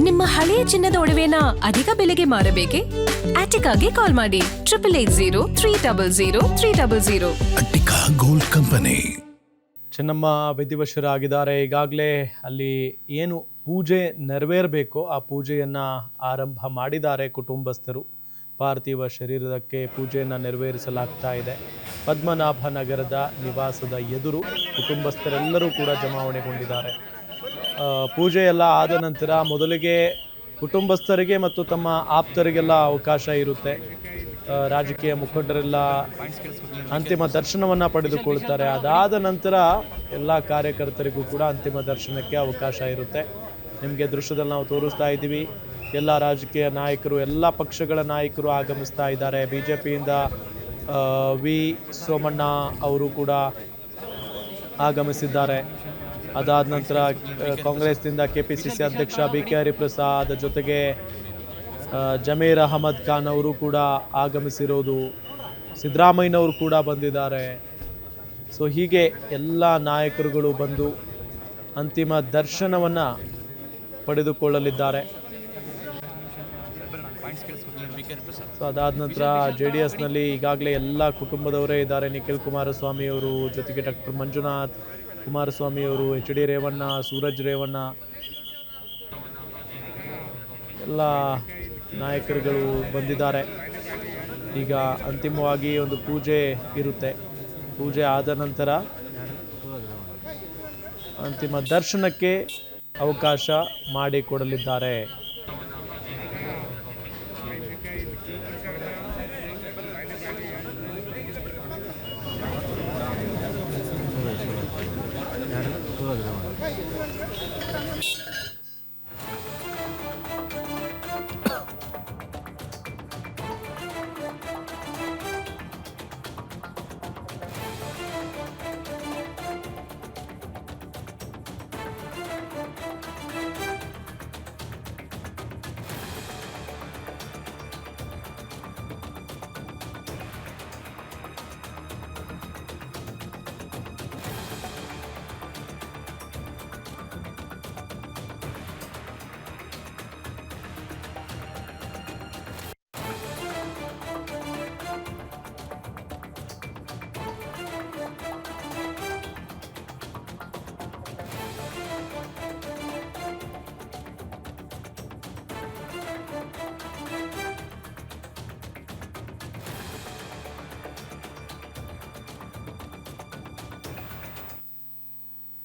ನಿಮ್ಮ ಹಳೆಯ ಚಿನ್ನದ ಒಡವೆನ ಅಧಿಕ ಬೆಲೆಗೆ ಮಾರಬೇಕೆ? ಆಟಿಕಾಗೆ ಕಾಲ್ ಮಾಡಿ 8880 ಅಟ್ಟಿಕಾ ಗೋಲ್ಡ್ ಕಂಪನಿ. ಚೆನ್ನಮ್ಮ ವಿಧಿವಶರಾಗಿದ್ದಾರೆ. ಈಗಾಗಲೇ ಅಲ್ಲಿ ಏನು ಪೂಜೆ ನೆರವೇರಬೇಕೋ ಆ ಪೂಜೆಯನ್ನು ಆರಂಭ ಮಾಡಿದ್ದಾರೆ ಕುಟುಂಬಸ್ಥರು. ಪಾರ್ಥಿವ ಶರೀರಕ್ಕೆ ಪೂಜೆಯನ್ನು ನೆರವೇರಿಸಲಾಗ್ತಾ ಇದೆ. ಪದ್ಮನಾಭನಗರದ ನಿವಾಸದ ಎದುರು ಕುಟುಂಬಸ್ಥರೆಲ್ಲರೂ ಕೂಡ ಜಮಾವಣೆಗೊಂಡಿದ್ದಾರೆ. ಪೂಜೆ ಎಲ್ಲ ಆದ ನಂತರ ಮೊದಲಿಗೆ ಕುಟುಂಬಸ್ಥರಿಗೆ ಮತ್ತು ತಮ್ಮ ಆಪ್ತರಿಗೆಲ್ಲ ಅವಕಾಶ ಇರುತ್ತೆ. ರಾಜಕೀಯ ಮುಖಂಡರೆಲ್ಲ ಅಂತಿಮ ದರ್ಶನವನ್ನು ಪಡೆದುಕೊಳ್ತಾರೆ. ಅದಾದ ನಂತರ ಎಲ್ಲ ಕಾರ್ಯಕರ್ತರಿಗೂ ಕೂಡ ಅಂತಿಮ ದರ್ಶನಕ್ಕೆ ಅವಕಾಶ ಇರುತ್ತೆ. ನಿಮಗೆ ದೃಶ್ಯದಲ್ಲಿ ನಾವು ತೋರಿಸ್ತಾ ಇದ್ದೀವಿ. ಎಲ್ಲ ರಾಜಕೀಯ ನಾಯಕರು, ಎಲ್ಲ ಪಕ್ಷಗಳ ನಾಯಕರು ಆಗಮಿಸ್ತಾ ಇದ್ದಾರೆ. BJPಯಿಂದ ವಿ ಸೋಮಣ್ಣ ಅವರು ಕೂಡ ಆಗಮಿಸಿದ್ದಾರೆ. ಅದಾದ ನಂತರ ಕಾಂಗ್ರೆಸ್ನಿಂದ KPCC ಅಧ್ಯಕ್ಷ BK ಹರಿಪ್ರಸಾದ್, ಜೊತೆಗೆ ಜಮೀರ್ ಅಹಮದ್ ಖಾನ್ ಅವರು ಕೂಡ ಆಗಮಿಸಿರೋದು, ಸಿದ್ದರಾಮಯ್ಯನವರು ಕೂಡ ಬಂದಿದ್ದಾರೆ. ಸೊ ಹೀಗೆ ಎಲ್ಲ ನಾಯಕರುಗಳು ಬಂದು ಅಂತಿಮ ದರ್ಶನವನ್ನು ಪಡೆದುಕೊಳ್ಳಲಿದ್ದಾರೆ. ಸೊ ಅದಾದ ನಂತರ JDSನಲ್ಲಿ ಈಗಾಗಲೇ ಎಲ್ಲ ಕುಟುಂಬದವರೇ ಇದ್ದಾರೆ. ನಿಖಿಲ್ ಕುಮಾರಸ್ವಾಮಿ ಅವರು, ಜೊತೆಗೆ ಡಾಕ್ಟರ್ ಮಂಜುನಾಥ್ ಕುಮಾರಸ್ವಾಮಿ ಅವರು, HD ರೇವಣ್ಣ, ಸೂರಜ್ ರೇವಣ್ಣ, ಎಲ್ಲ ನಾಯಕರುಗಳು ಬಂದಿದ್ದಾರೆ. ಈಗ ಅಂತಿಮವಾಗಿ ಒಂದು ಪೂಜೆ ಇರುತ್ತೆ. ಪೂಜೆ ಆದ ನಂತರ ಅಂತಿಮ ದರ್ಶನಕ್ಕೆ ಅವಕಾಶ ಮಾಡಿಕೊಡಲಿದ್ದಾರೆ.